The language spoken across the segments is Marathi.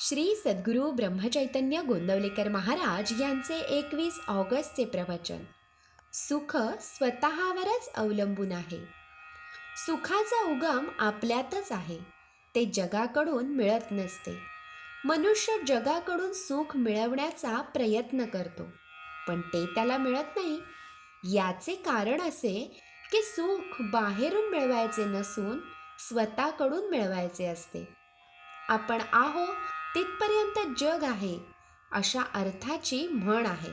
श्री सद्गुरू ब्रह्मचैतन्य गोंदवलेकर महाराज यांचे 21 ऑगस्टचे प्रवचन. सुख स्वतःवरच अवलंबून आहे. सुखाचा उगम आपल्यातच आहे. ते जगाकडून मिळत नसते. मनुष्य जगाकडून सुख मिळवण्याचा प्रयत्न करतो, पण ते त्याला मिळत नाही. याचे कारण असे की सुख बाहेरून मिळवायचे नसून स्वतःकडून मिळवायचे असते. आपण आहो तिथपर्यंत जग आहे, अशा अर्थाची म्हण आहे.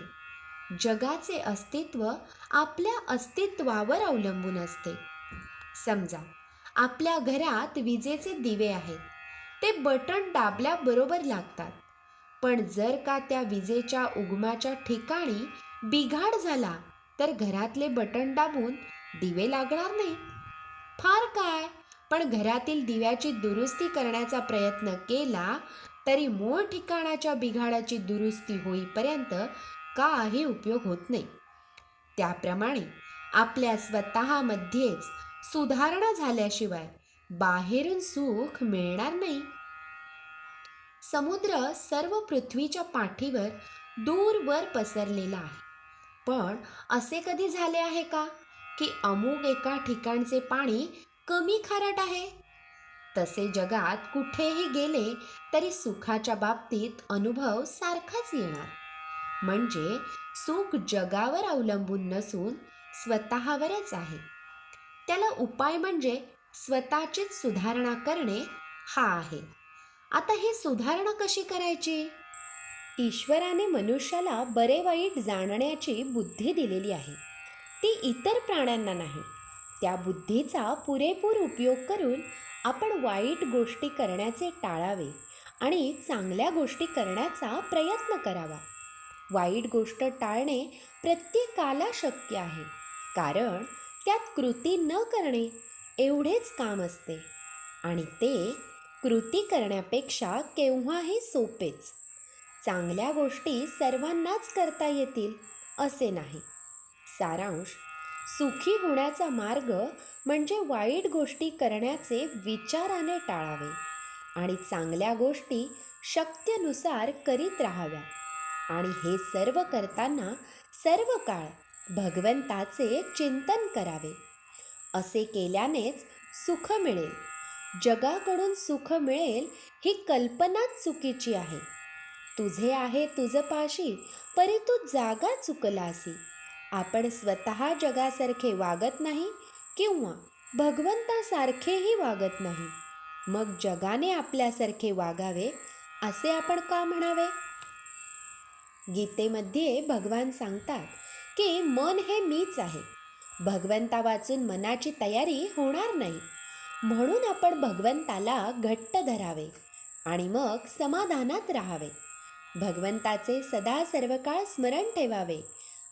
जगाचे अस्तित्व आपल्या अस्तित्वावर अवलंबून असते. समजा आपल्या घरात विजेचे दिवे आहेत. ते बटण दाबल्याबरोबर लागतात. पण जर का त्या विजेच्या उगमाच्या ठिकाणी बिघाड झाला तर घरातले बटण दाबून दिवे लागणार नाही. फार काय, पण घरातील दिव्याची दुरुस्ती करण्याचा प्रयत्न केला तरी मूळ ठिकाणाच्या बिघाडाची दुरुस्ती होईपर्यंत काही उपयोग होत नाही. त्याप्रमाणे आपल्या स्वतःमध्येच सुधारणा झाल्याशिवाय बाहेरून सुख मिळणार नाही. समुद्र सर्व पृथ्वीच्या पाठीवर दूरवर पसरलेला आहे. पण असे कधी झाले आहे का की अमुक एका ठिकाणचे पाणी कमी खारट आहे? तसे जगात कुठेही गेले तरी सुखाच्या बाबतीत अनुभव सारखाच येणार. म्हणजे सुख जगावर अवलंबून नसून स्वतःवरच आहे. त्याला उपाय म्हणजे स्वतःचीच सुधारणा करणे हा आहे. आता ही सुधारणा कशी करायची? ईश्वराने मनुष्याला बरे वाईट जाणण्याची बुद्धी दिलेली आहे. ती इतर प्राण्यांना नाही. त्या बुद्धीचा पुरेपूर उपयोग करून आपण वाईट गोष्टी करण्याचे टाळावे आणि चांगल्या गोष्टी करण्याचा प्रयत्न करावा. वाईट गोष्ट टाळणे प्रत्येकाला शक्य आहे, कारण त्यात कृती न करणे एवढेच काम असते आणि ते कृती करण्यापेक्षा केव्हाही सोपेच. चांगल्या गोष्टी सर्वांनाच करता येतील असे नाही. सारांश: सुखी होण्याचा मार्ग म्हणजे वाईट गोष्टी करण्याचे विचाराने टाळावे आणि चांगल्या गोष्टी शक्यनुसार करीत राहाव्या. आणि हे सर्व करताना सर्व काळ भगवंताचे चिंतन करावे. असे केल्यानेच सुख मिळेल. जगाकडून सुख मिळेल ही कल्पनाच चुकीची आहे. तुझे आहे तुझ पाशी, परी तू जागा चुकलासी. आपण स्वतः जगासारखे वागत नाही किंवा भगवंतासारखेही वागत नाही. मग जगाने आपल्यासारखे वागावे असे आपण का म्हणावे? गीतेमध्ये भगवान सांगतात की मन हे मीच आहे. भगवंता वाचून मनाची तयारी होणार नाही. म्हणून आपण भगवंताला घट्ट धरावे आणि मग समाधानात राहावे. भगवंताचे सदा सर्व काळ स्मरण ठेवावे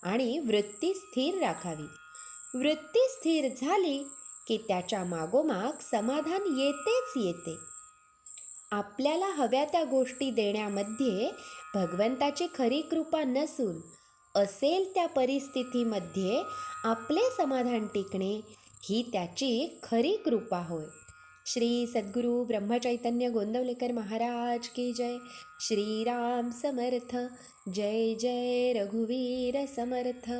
आणि वृत्ती स्थिर राखावी. वृत्ती स्थिर झाली की त्याच्या मागोमाग समाधान येतेच येते. आपल्याला हव्या त्या गोष्टी देण्यामध्ये भगवंताची खरी कृपा नसून असेल त्या परिस्थितीमध्ये आपले समाधान टिकणे ही त्याची खरी कृपा होय. श्री सद्गुरू ब्रह्मचैतन्य गोंदवलेकर महाराज की जय. श्रीराम समर्थ. जय जय रघुवीर समर्थ.